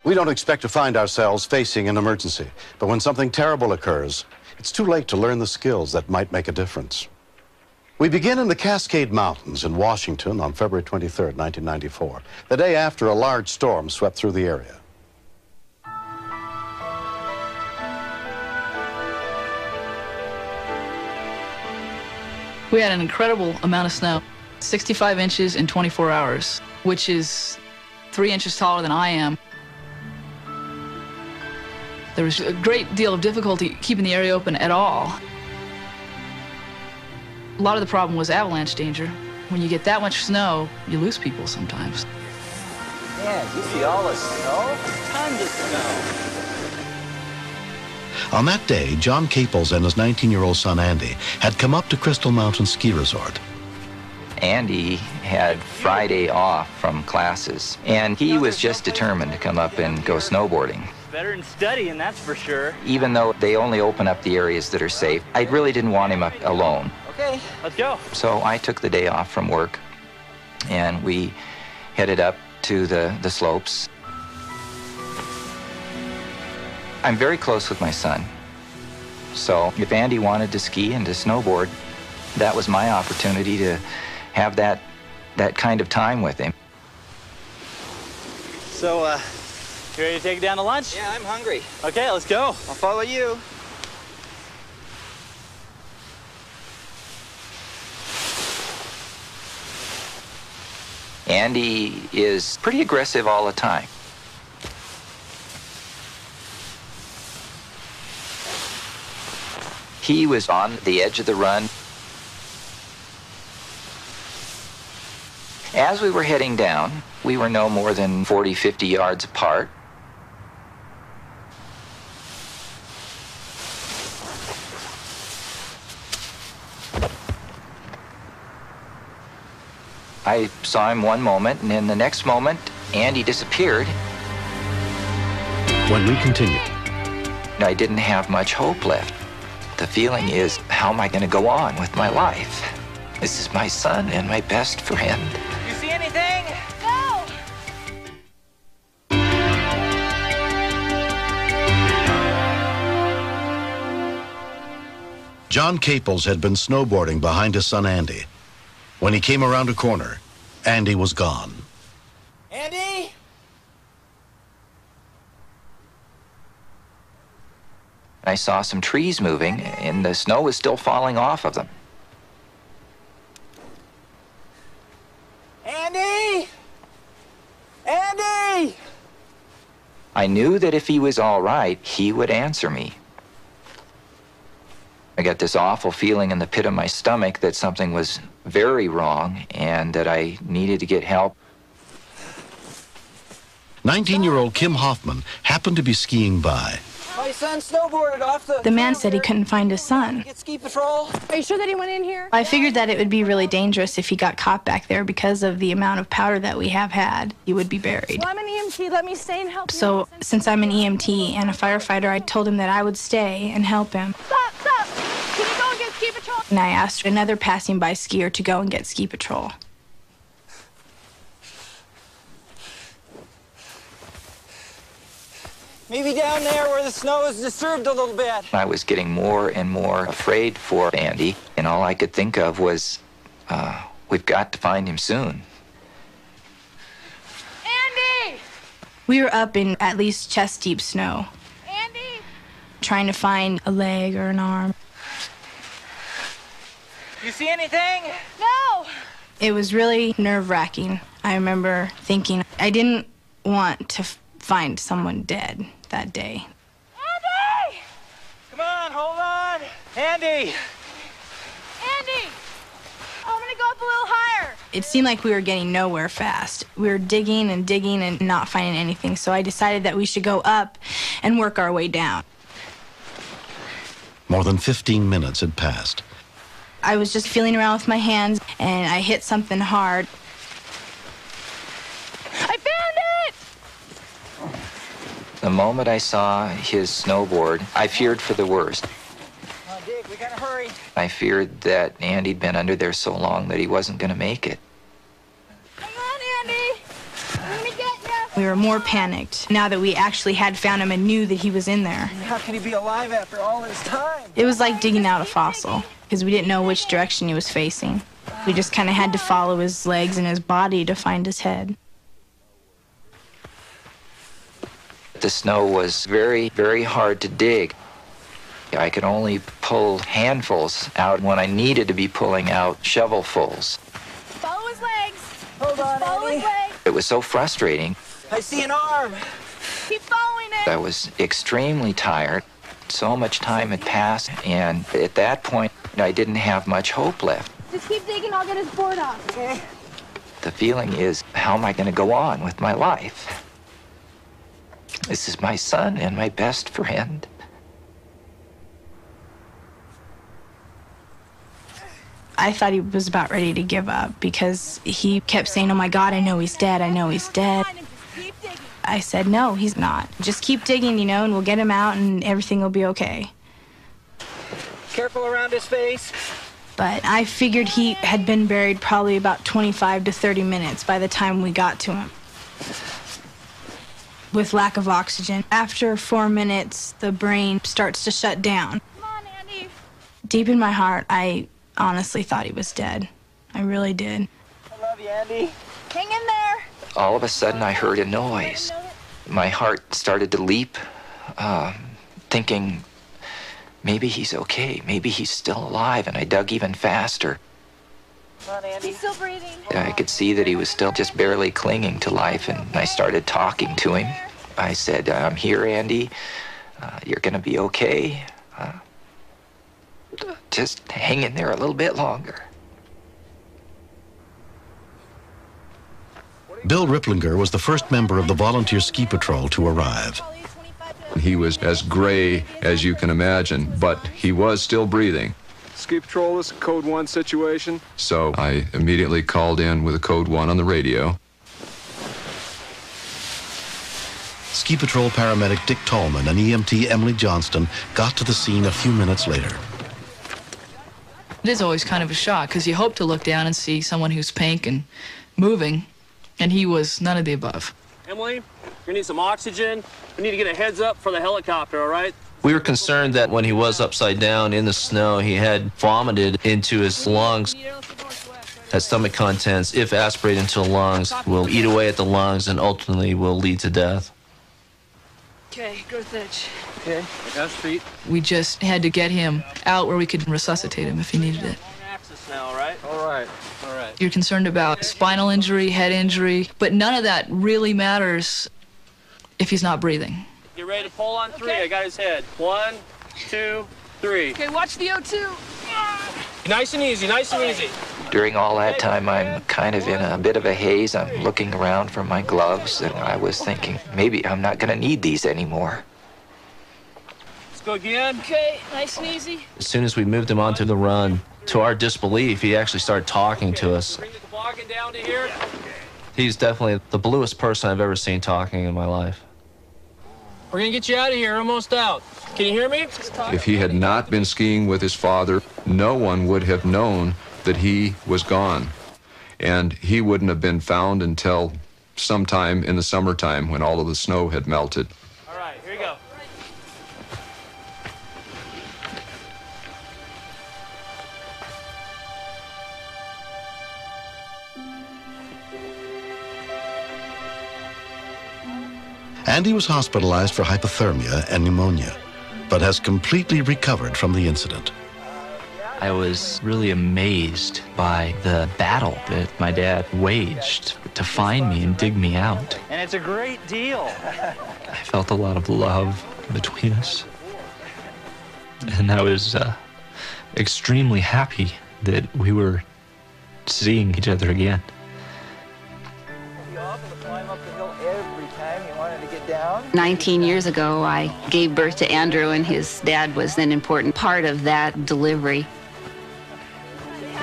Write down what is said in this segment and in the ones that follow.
We don't expect to find ourselves facing an emergency, but when something terrible occurs, it's too late to learn the skills that might make a difference. We begin in the Cascade Mountains in Washington on February 23rd, 1994, the day after a large storm swept through the area. We had an incredible amount of snow, 65 inches in 24 hours, which is 3 inches taller than I am. There was a great deal of difficulty keeping the area open at all. A lot of the problem was avalanche danger. When you get that much snow, you lose people sometimes. Yeah, you see all the snow? Tons of snow. On that day, John Caples and his 19-year-old son Andy had come up to Crystal Mountain Ski Resort. Andy had Friday off from classes, and he was just determined to come up and go snowboarding. Better than studying, that's for sure. Even though they only open up the areas that are safe, I really didn't want him up alone. Okay, let's go. So I took the day off from work, and we headed up to the slopes. I'm very close with my son, so if Andy wanted to ski and to snowboard, that was my opportunity to have that kind of time with him. So, you ready to take it down to lunch? Yeah, I'm hungry. Okay, let's go. I'll follow you. Andy is pretty aggressive all the time. He was on the edge of the run. As we were heading down, we were no more than 40, 50 yards apart. I saw him one moment, and in the next moment, Andy disappeared. When we continue, I didn't have much hope left. The feeling is, how am I going to go on with my life? This is my son and my best friend. You see anything? No! John Caples had been snowboarding behind his son Andy. When he came around a corner, Andy was gone. Andy? I saw some trees moving, and the snow was still falling off of them. Andy? Andy? I knew that if he was all right, he would answer me. I got this awful feeling in the pit of my stomach that something was very wrong and that I needed to get help. 19-year-old Kim Hoffman happened to be skiing by. My son snowboarded off The man said he couldn't find his son. Get ski patrol. Are you sure that he went in here? I figured that it would be really dangerous if he got caught back there because of the amount of powder that we have had. He would be buried. Well, I'm an EMT. Let me stay and help you. So, since I'm an EMT and a firefighter, I told him that I would stay and help him. Stop, stop! Can you go and get ski patrol? And I asked another passing by skier to go and get ski patrol. Maybe down there where the snow is disturbed a little bit. I was getting more and more afraid for Andy, and all I could think of was, we've got to find him soon. Andy! We were up in at least chest-deep snow, Andy! trying to find a leg or an arm. You see anything? No! It was really nerve-wracking. I remember thinking I didn't want to find someone dead that day. Andy! Come on, hold on. Andy! Andy! I'm gonna go up a little higher. It seemed like we were getting nowhere fast. We were digging and digging and not finding anything, so I decided that we should go up and work our way down. More than 15 minutes had passed. I was just feeling around with my hands, and I hit something hard. I found it! The moment I saw his snowboard, I feared for the worst. Dick, we gotta hurry. I feared that Andy'd been under there so long that he wasn't going to make it. Hang on, Andy! I'm gonna get you. We were more panicked now that we actually had found him and knew that he was in there. How can he be alive after all this time? It was like digging out a fossil because we didn't know which direction he was facing. We just kind of had to follow his legs and his body to find his head. The snow was very, very hard to dig. I could only pull handfuls out when I needed to be pulling out shovelfuls. Follow his legs. Hold on, Follow his Andy. legs. It was so frustrating. I see an arm. Keep following it. I was extremely tired. So much time had passed, and at that point, I didn't have much hope left. Just keep digging, I'll get his board off. Okay. The feeling is, how am I going to go on with my life? This is my son and my best friend. I thought he was about ready to give up because he kept saying, oh my God, I know he's dead, I know he's dead. Find him, just keep digging. I said, no, he's not. Just keep digging, and we'll get him out and everything will be okay. Careful around his face. But I figured he had been buried probably about 25 to 30 minutes by the time we got to him. With lack of oxygen. After 4 minutes, the brain starts to shut down. Come on, Andy. Deep in my heart, I honestly thought he was dead. I really did. I love you, Andy. Hang in there. All of a sudden, I heard a noise. My heart started to leap, thinking, maybe he's okay, maybe he's still alive, and I dug even faster. Come on, Andy. He's still breathing. I could see that he was still just barely clinging to life, and I started talking to him. I said, I'm here, Andy. You're gonna be okay. Just hang in there a little bit longer. Bill Ripplinger was the first member of the volunteer ski patrol to arrive. He was as gray as you can imagine, but he was still breathing. Ski Patrol, this is a Code 1 situation. So I immediately called in with a Code 1 on the radio. Ski patrol paramedic Dick Tallman and EMT Emily Johnston got to the scene a few minutes later. It is always kind of a shock because you hope to look down and see someone who's pink and moving, and he was none of the above. Emily, you're gonna need some oxygen. We need to get a heads up for the helicopter, all right? We were concerned that when he was upside down in the snow, he had vomited into his lungs. That stomach contents, if aspirated into the lungs, will eat away at the lungs and ultimately will lead to death. Okay, growth edge. Okay, that's feet. We just had to get him out where we could resuscitate him if he needed it. Axis now, all right? All right, all right. You're concerned about spinal injury, head injury, but none of that really matters if he's not breathing. Get ready to pull on 3. I got his head. 1, 2, 3. Okay, watch the O2. Nice and easy, nice and easy. During all that time, I'm kind of in a bit of a haze. I'm looking around for my gloves, and I was thinking, maybe I'm not going to need these anymore. Let's go again. Okay, nice and easy. As soon as we moved him onto the run, to our disbelief, he actually started talking to us. Bring the toboggan down to here. He's definitely the bluest person I've ever seen talking in my life. We're gonna get you out of here, almost out. Can you hear me? If he had not been skiing with his father, no one would have known that he was gone. And he wouldn't have been found until sometime in the summertime when all of the snow had melted. All right, here you go. Andy was hospitalized for hypothermia and pneumonia, but has completely recovered from the incident. I was really amazed by the battle that my dad waged to find me and dig me out. And it's a great deal. I felt a lot of love between us. And I was extremely happy that we were seeing each other again. You often climb up the hill every time you wanted to get down. 19 years ago, I gave birth to Andrew, and his dad was an important part of that delivery.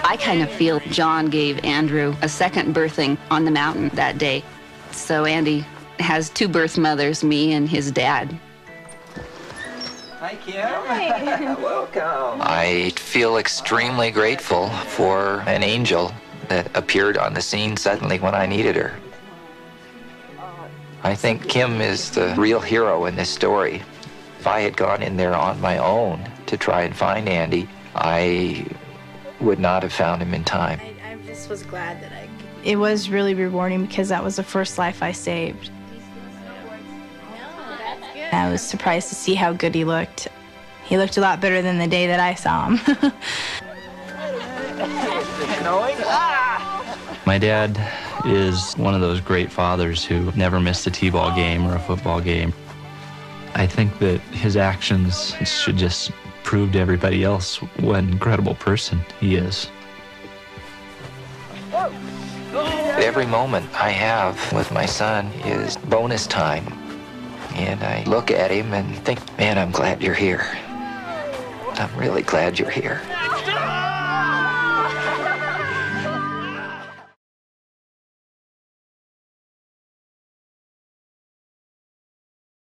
I kind of feel John gave Andrew a second birthing on the mountain that day. So Andy has 2 birth mothers, me and his dad. Hi, Kim. Hi. Welcome. I feel extremely grateful for an angel that appeared on the scene suddenly when I needed her. I think Kim is the real hero in this story. If I had gone in there on my own to try and find Andy, I would not have found him in time. I just was glad that It was really rewarding because that was the first life I saved. I was surprised to see how good he looked. He looked a lot better than the day that I saw him. My dad is one of those great fathers who never missed a t-ball game or a football game. I think that his actions should just prove to everybody else what an incredible person he is. Every moment I have with my son is bonus time. And I look at him and think, man, I'm glad you're here. I'm really glad you're here.